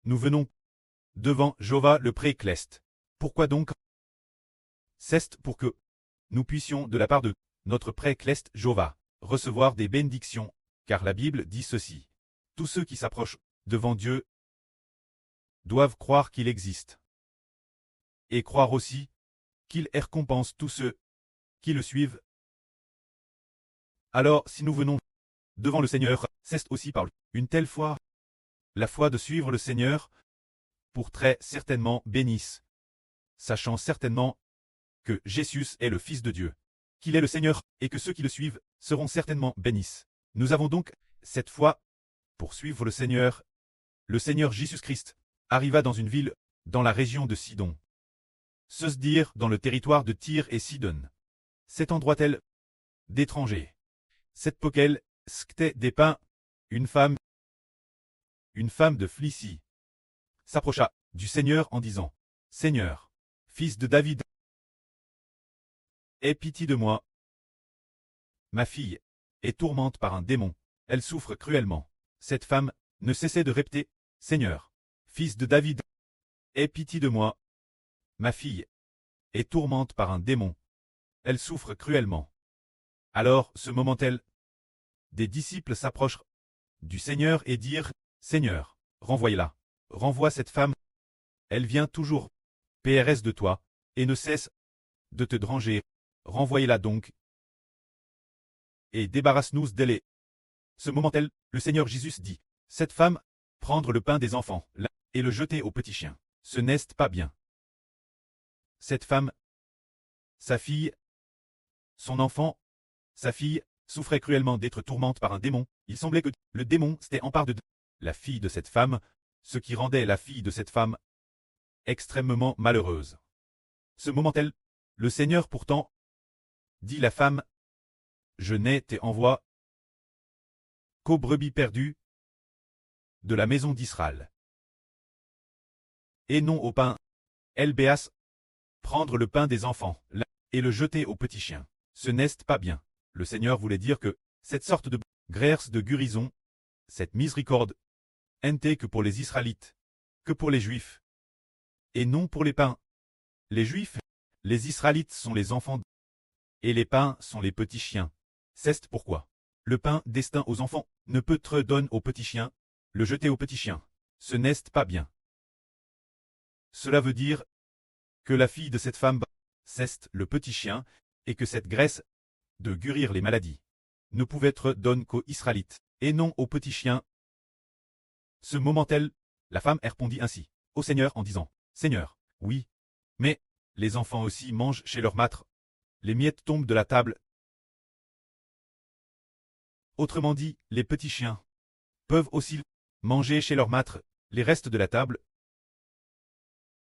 nous venons devant Jéhovah le Précleste. Pourquoi donc? C'est pour que nous puissions, de la part de notre Précleste Jéhovah, recevoir des bénédictions, car la Bible dit ceci. Tous ceux qui s'approchent devant Dieu doivent croire qu'il existe, et croire aussi qu'il récompense tous ceux qui le suivent. Alors, si nous venons devant le Seigneur, c'est aussi par une telle foi, la foi de suivre le Seigneur, pour très certainement bénisse, sachant certainement que Jésus est le Fils de Dieu, qu'il est le Seigneur, et que ceux qui le suivent seront certainement bénisses. Nous avons donc cette foi pour suivre le Seigneur. Le Seigneur Jésus-Christ arriva dans une ville dans la région de Sidon, se dire dans le territoire de Tyr et Sidon. Cet endroit-tel d'étrangers. Cette poquelle, c'qu'était des pains, une femme de Phlicie, s'approcha du Seigneur en disant, Seigneur, fils de David, aie pitié de moi. Ma fille est tourmente par un démon, elle souffre cruellement. Cette femme ne cessait de répéter, Seigneur, fils de David, aie pitié de moi. Ma fille est tourmente par un démon, elle souffre cruellement. Alors, ce moment-tel, des disciples s'approchent du Seigneur et dirent, Seigneur, renvoyez-la, renvoie cette femme, elle vient toujours, PRS de toi, et ne cesse de te déranger, renvoyez-la donc, et débarrasse-nous d'elle. Ce moment-tel, le Seigneur Jésus dit, cette femme, prendre le pain des enfants, là, et le jeter aux petits chiens, ce n'est pas bien. Cette femme, sa fille, son enfant, sa fille, souffrait cruellement d'être tourmente par un démon. Il semblait que le démon s'était emparé de la fille de cette femme, ce qui rendait la fille de cette femme extrêmement malheureuse. Ce moment-tel, le Seigneur pourtant dit la femme, je n'ai t'ai envoie qu'aux brebis perdues de la maison d'Israël, et non au pain. LBAS, prendre le pain des enfants, là, et le jeter aux petits chiens, ce n'est pas bien. Le Seigneur voulait dire que cette sorte de grâce de guérison, cette miséricorde, n'était que pour les Israélites, que pour les Juifs, et non pour les païens. Les Juifs, les Israélites sont les enfants, et les païens sont les petits chiens. C'est pourquoi le pain destin aux enfants ne peut être donné aux petits chiens, le jeter aux petits chiens, ce n'est pas bien. Cela veut dire que la fille de cette femme, c'est le petit chien, et que cette graisse de guérir les maladies ne pouvait être donnée qu'aux Israélites, et non aux petits chiens. Ce moment-tel, la femme répondit ainsi au Seigneur en disant, Seigneur, oui, mais les enfants aussi mangent chez leur maître, les miettes tombent de la table. Autrement dit, les petits chiens peuvent aussi manger chez leur maître les restes de la table.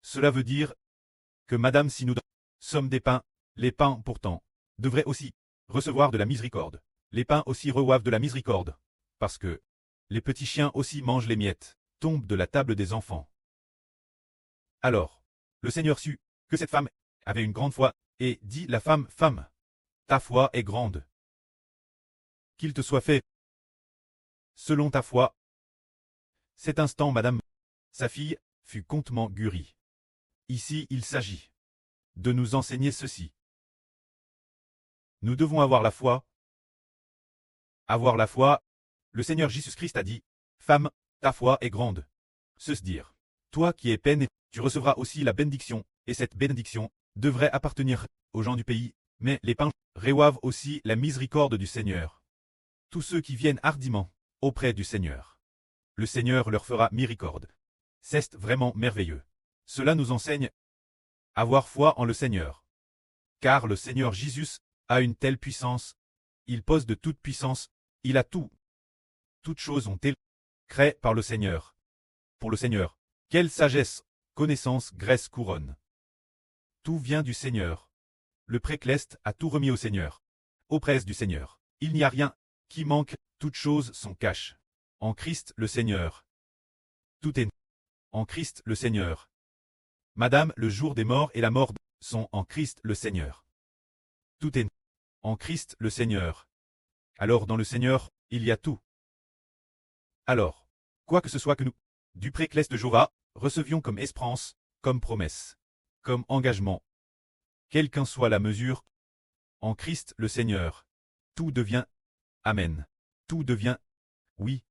Cela veut dire que Madame, si nous sommes des pains, les pains pourtant devraient aussi recevoir de la miséricorde. Les pains aussi reçoivent de la miséricorde, parce que les petits chiens aussi mangent les miettes, tombent de la table des enfants. Alors, le Seigneur sut que cette femme avait une grande foi, et dit la femme, femme, ta foi est grande. Qu'il te soit fait selon ta foi. Cet instant, Madame, sa fille, fut contement guérie. Ici, il s'agit de nous enseigner ceci. Nous devons avoir la foi. Avoir la foi, le Seigneur Jésus-Christ a dit, femme, ta foi est grande. Se dire, toi qui es peine, tu recevras aussi la bénédiction, et cette bénédiction devrait appartenir aux gens du pays, mais les païens reçoivent aussi la miséricorde du Seigneur. Tous ceux qui viennent hardiment auprès du Seigneur, le Seigneur leur fera miséricorde. C'est vraiment merveilleux. Cela nous enseigne à avoir foi en le Seigneur. Car le Seigneur Jésus a une telle puissance, il pose de toute puissance, il a tout. Toutes choses ont été créées par le Seigneur. Pour le Seigneur, quelle sagesse, connaissance, grâce, couronne. Tout vient du Seigneur. Le Précleste a tout remis au Seigneur. Auprès du Seigneur, il n'y a rien qui manque, toutes choses sont cachées. En Christ le Seigneur. Tout est en Christ le Seigneur. Madame, le jour des morts et la mort sont en Christ le Seigneur. Tout est en Christ le Seigneur. Alors dans le Seigneur, il y a tout. Alors, quoi que ce soit que nous du préclès de Jova, recevions comme espérance, comme promesse, comme engagement. Quelle qu'en soit la mesure, en Christ le Seigneur, tout devient Amen. Tout devient oui.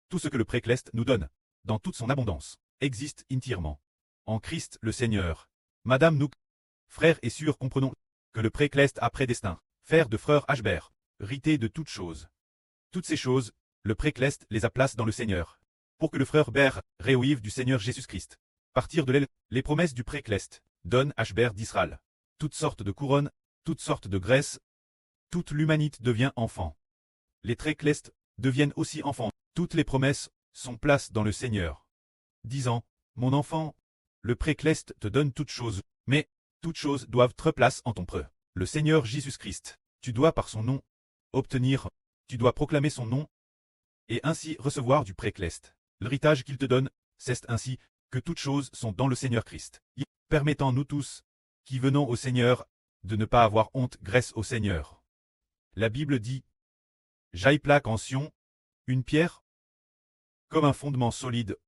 Tout ce que le préclès nous donne, dans toute son abondance, existe entièrement. En Christ le Seigneur. Madame nous, frères et sœurs, comprenons que le préclès a prédestin, faire de frère Hbert, rité de toutes choses. Toutes ces choses, le préclès les a placées dans le Seigneur, pour que le frère Hbert réouive du Seigneur Jésus-Christ. Partir de l'aile, les promesses du préclès donnent Hbert d'Israël. Toutes sortes de couronnes, toutes sortes de graisses, toute l'humanité devient enfant. Les préclès deviennent aussi enfants. Toutes les promesses sont placées dans le Seigneur. Disant, mon enfant, le préclès te donne toutes choses, mais toutes choses doivent être placées en ton preux. Le Seigneur Jésus-Christ, tu dois par son nom obtenir, tu dois proclamer son nom, et ainsi recevoir du préclès. L'héritage qu'il te donne, c'est ainsi que toutes choses sont dans le Seigneur Christ, permettant nous tous, qui venons au Seigneur, de ne pas avoir honte grâce au Seigneur. La Bible dit, j'aille plaque en Sion, une pierre, comme un fondement solide.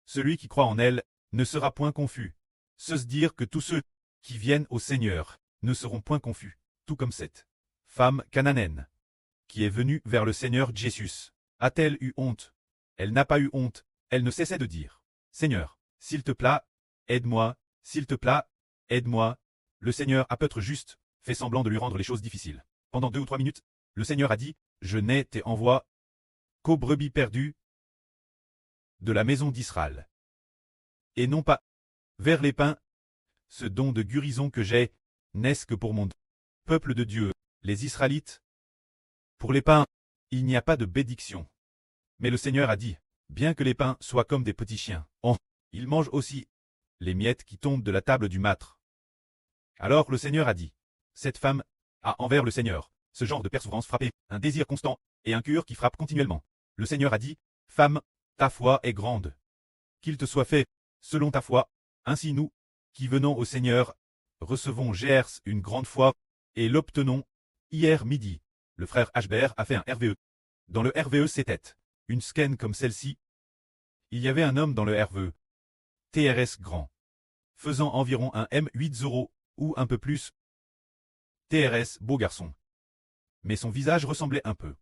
Celui qui croit en elle ne sera point confus. Se dire que tous ceux qui viennent au Seigneur ne seront point confus, tout comme cette femme cananéenne qui est venue vers le Seigneur Jésus. A-t-elle eu honte? Elle n'a pas eu honte, elle ne cessait de dire, Seigneur, s'il te plaît, aide-moi, s'il te plaît, aide-moi. Le Seigneur a peut-être juste fait semblant de lui rendre les choses difficiles. Pendant 2 ou 3 minutes, le Seigneur a dit, je n'ai tes envois qu'aux brebis perdues de la maison d'Israël. Et non pas vers les pains, ce don de guérison que j'ai, n'est-ce que pour mon peuple de Dieu, les Israélites. Pour les pains, il n'y a pas de bénédiction. Mais le Seigneur a dit, bien que les pains soient comme des petits chiens, ils mangent aussi les miettes qui tombent de la table du maître. Alors le Seigneur a dit, cette femme a envers le Seigneur ce genre de persévérance frappée, un désir constant, et un cœur qui frappe continuellement. Le Seigneur a dit, femme, ta foi est grande. Qu'il te soit fait, selon ta foi, ainsi nous, qui venons au Seigneur, recevons GRS une grande foi, et l'obtenons. Hier midi, le frère Hbert a fait un RVE. Dans le RVE c'était une scan comme celle-ci. Il y avait un homme dans le RVE. TRS grand. Faisant environ un M8 ou un peu plus. TRS beau garçon. Mais son visage ressemblait un peu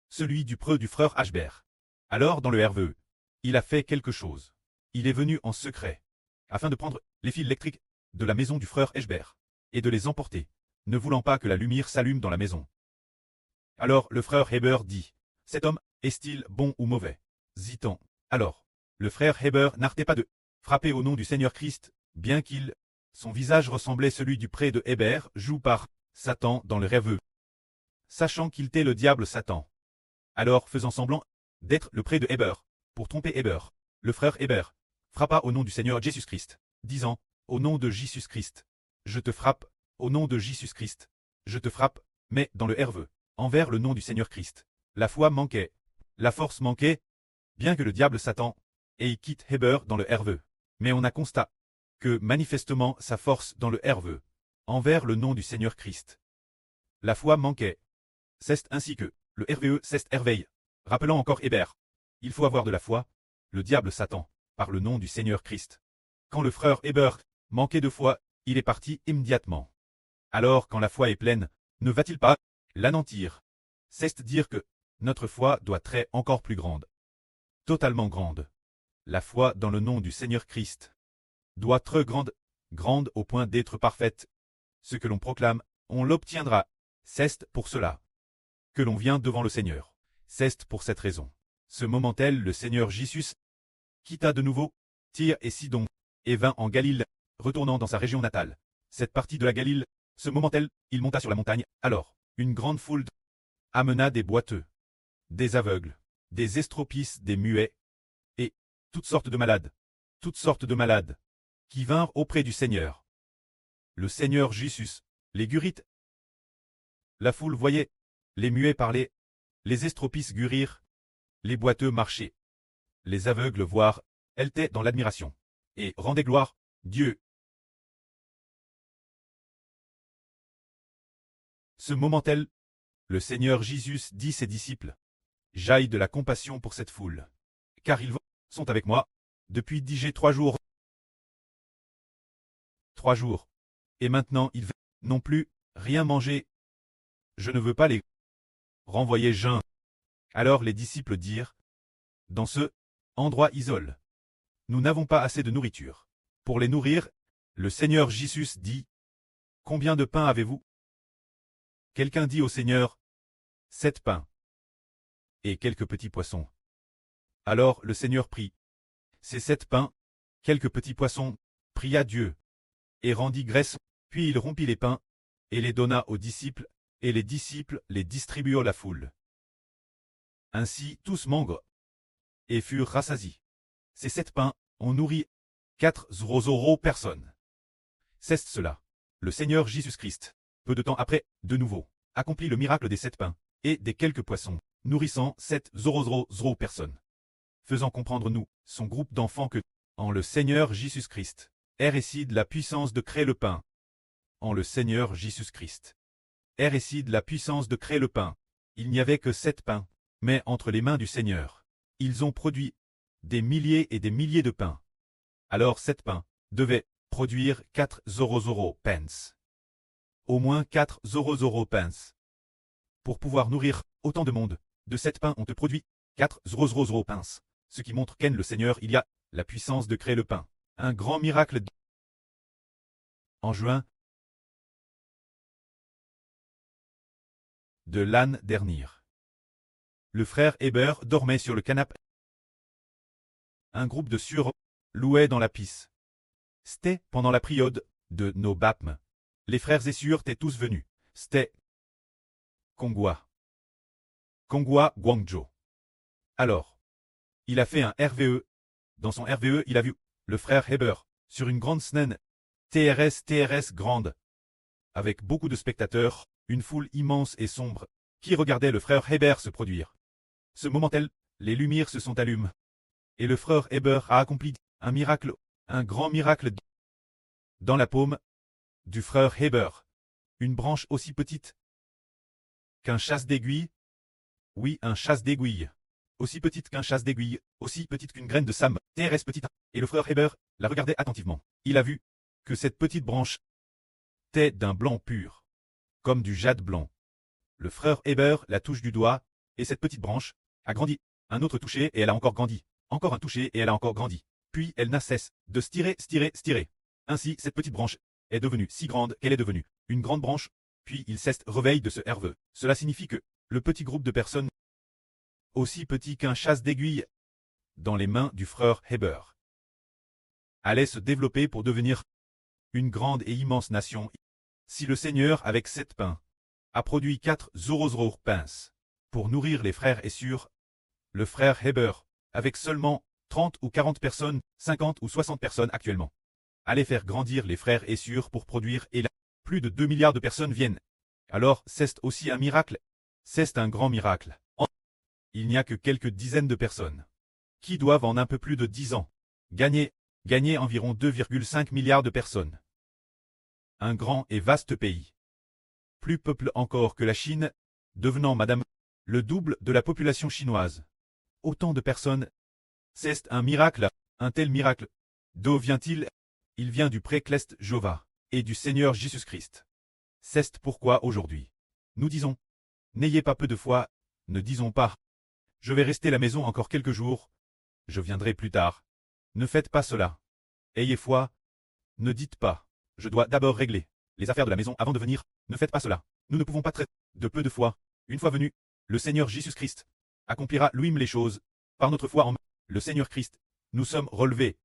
celui du preux du frère Hbert. Alors dans le RVE, il a fait quelque chose. Il est venu en secret, afin de prendre les fils électriques de la maison du frère Hbert, et de les emporter, ne voulant pas que la lumière s'allume dans la maison. Alors le frère Hbert dit, cet homme est-il bon ou mauvais? Dit-on. Alors, le frère Hbert n'arrêtait pas de frapper au nom du Seigneur Christ, bien qu'il, son visage ressemblait celui du prêtre de Hbert, joue par Satan dans le RVE. Sachant qu'il était le diable Satan. Alors faisant semblant d'être le prêtre de Hbert, pour tromper Hbert, le frère Hbert frappa au nom du Seigneur Jésus-Christ, disant, au nom de Jésus-Christ, je te frappe, au nom de Jésus-Christ, je te frappe, mais dans le RVE, envers le nom du Seigneur Christ. La foi manquait, la force manquait, bien que le diable Satan ait quitté Hbert dans le RVE. Mais on a constaté que manifestement sa force dans le RVE, envers le nom du Seigneur Christ. La foi manquait. C'est ainsi que le RVE c'est Herveille, rappelant encore Hbert. Il faut avoir de la foi, le diable Satan, par le nom du Seigneur Christ. Quand le frère Hbert manquait de foi, il est parti immédiatement. Alors quand la foi est pleine, ne va-t-il pas l'anéantir? C'est dire que notre foi doit être encore plus grande. Totalement grande. La foi dans le nom du Seigneur Christ doit être grande, grande au point d'être parfaite. Ce que l'on proclame, on l'obtiendra. C'est pour cela que l'on vient devant le Seigneur. C'est pour cette raison. Ce moment tel, le Seigneur Jésus quitta de nouveau Tyr et Sidon, et vint en Galile, retournant dans sa région natale. Cette partie de la Galile, ce moment tel, il monta sur la montagne. Alors, une grande foule amena des boiteux, des aveugles, des estropies, des muets, et toutes sortes de malades, qui vinrent auprès du Seigneur. Le Seigneur Jésus les guérit. La foule voyait, les muets parlaient, les estropies guérirent, les boiteux marchaient, les aveugles voir, elles étaient dans l'admiration, et rendaient gloire, Dieu. Ce moment tel, le Seigneur Jésus dit ses disciples, j'aille de la compassion pour cette foule, car ils sont avec moi, Depuis 10 3 jours. 3 jours. Et maintenant ils veulent non plus rien manger. Je ne veux pas les renvoyer jeûn. Alors les disciples dirent, dans ce endroit isole, nous n'avons pas assez de nourriture. Pour les nourrir, le Seigneur Jésus dit, combien de pains avez-vous? Quelqu'un dit au Seigneur, 7 pains et quelques petits poissons. Alors le Seigneur prit ces 7 pains, quelques petits poissons, pria Dieu, et rendit graisse, puis il rompit les pains, et les donna aux disciples, et les disciples les distribuèrent à la foule. Ainsi tous mangèrent, et furent rassasiés. Ces 7 pains ont nourri 4 personnes. C'est cela. Le Seigneur Jésus-Christ, peu de temps après, de nouveau, accomplit le miracle des 7 pains, et des quelques poissons, nourrissant 7 personnes. Faisant comprendre nous, son groupe d'enfants que, en le Seigneur Jésus-Christ, réside la puissance de créer le pain. En le Seigneur Jésus-Christ, réside la puissance de créer le pain. Il n'y avait que 7 pains, mais entre les mains du Seigneur, ils ont produit des milliers et des milliers de pains. Alors 7 pains devaient produire 4 pence. Au moins 4 pence. Pour pouvoir nourrir autant de monde, de 7 pains ont produit 4 pence. Ce qui montre qu'en le Seigneur il y a la puissance de créer le pain. Un grand miracle. En juin de l'année dernière, le frère Heber dormait sur le canapé. Un groupe de sur louait dans la pisse. C'était pendant la période de nos baptêmes. Les frères et sœurs étaient tous venus. C'était Kongwa Guangzhou. Alors, il a fait un RVE. Dans son RVE, il a vu le frère Heber sur une grande scène TRS grande, avec beaucoup de spectateurs, une foule immense et sombre, qui regardait le frère Heber se produire. Ce moment-là, les lumières se sont allumées, et le frère Heber a accompli un miracle, un grand miracle. Dans la paume du frère Heber, une branche aussi petite qu'un chasse d'aiguille. Oui, un chasse d'aiguille. Aussi petite qu'un chasse d'aiguille, aussi petite qu'une graine de same, TRS petite. Et le frère Heber la regardait attentivement. Il a vu que cette petite branche était d'un blanc pur, comme du jade blanc. Le frère Heber la touche du doigt, et cette petite branche a grandi. Un autre touché et elle a encore grandi. Encore un touché et elle a encore grandi. Puis elle n'a cesse de stirer. Ainsi, cette petite branche est devenue si grande qu'elle est devenue une grande branche, puis il cesse réveille de ce herveux. Cela signifie que le petit groupe de personnes, aussi petit qu'un chasse d'aiguille, dans les mains du frère Heber, allait se développer pour devenir une grande et immense nation. Si le Seigneur, avec 7 pains, a produit 4 pence pour nourrir les frères et sœurs, le frère Heber, avec seulement 30 ou 40 personnes, 50 ou 60 personnes actuellement, allait faire grandir les frères et sœurs pour produire, et là, plus de 2 milliards de personnes viennent. Alors, c'est aussi un miracle. C'est un grand miracle. Il n'y a que quelques dizaines de personnes qui doivent en un peu plus de 10 ans gagner environ 2,5 milliards de personnes. Un grand et vaste pays. Plus peuplé encore que la Chine, devenant madame le double de la population chinoise. Autant de personnes. C'est un miracle, un tel miracle. D'où vient-il? Il vient du précleste Jéhovah et du Seigneur Jésus-Christ. C'est pourquoi aujourd'hui, nous disons, n'ayez pas peu de foi, ne disons pas, je vais rester à la maison encore quelques jours, je viendrai plus tard. Ne faites pas cela. Ayez foi. Ne dites pas, je dois d'abord régler les affaires de la maison avant de venir. Ne faites pas cela. Nous ne pouvons pas traiter de peu de foi. Une fois venu, le Seigneur Jésus-Christ accomplira lui-même les choses. Par notre foi en le Seigneur Christ, nous sommes relevés.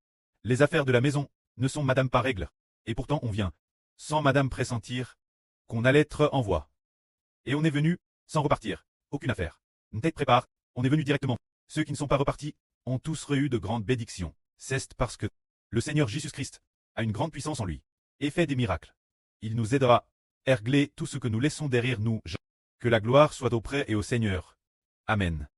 Les affaires de la maison ne sont madame pas règle. Et pourtant on vient, sans madame pressentir qu'on allait être en voie. Et on est venu, sans repartir. Aucune affaire. Une tête prépare, on est venu directement. Ceux qui ne sont pas repartis ont tous eu de grandes bénédictions. C'est parce que le Seigneur Jésus-Christ a une grande puissance en lui et fait des miracles. Il nous aidera à régler tout ce que nous laissons derrière nous. Que la gloire soit auprès et au Seigneur. Amen.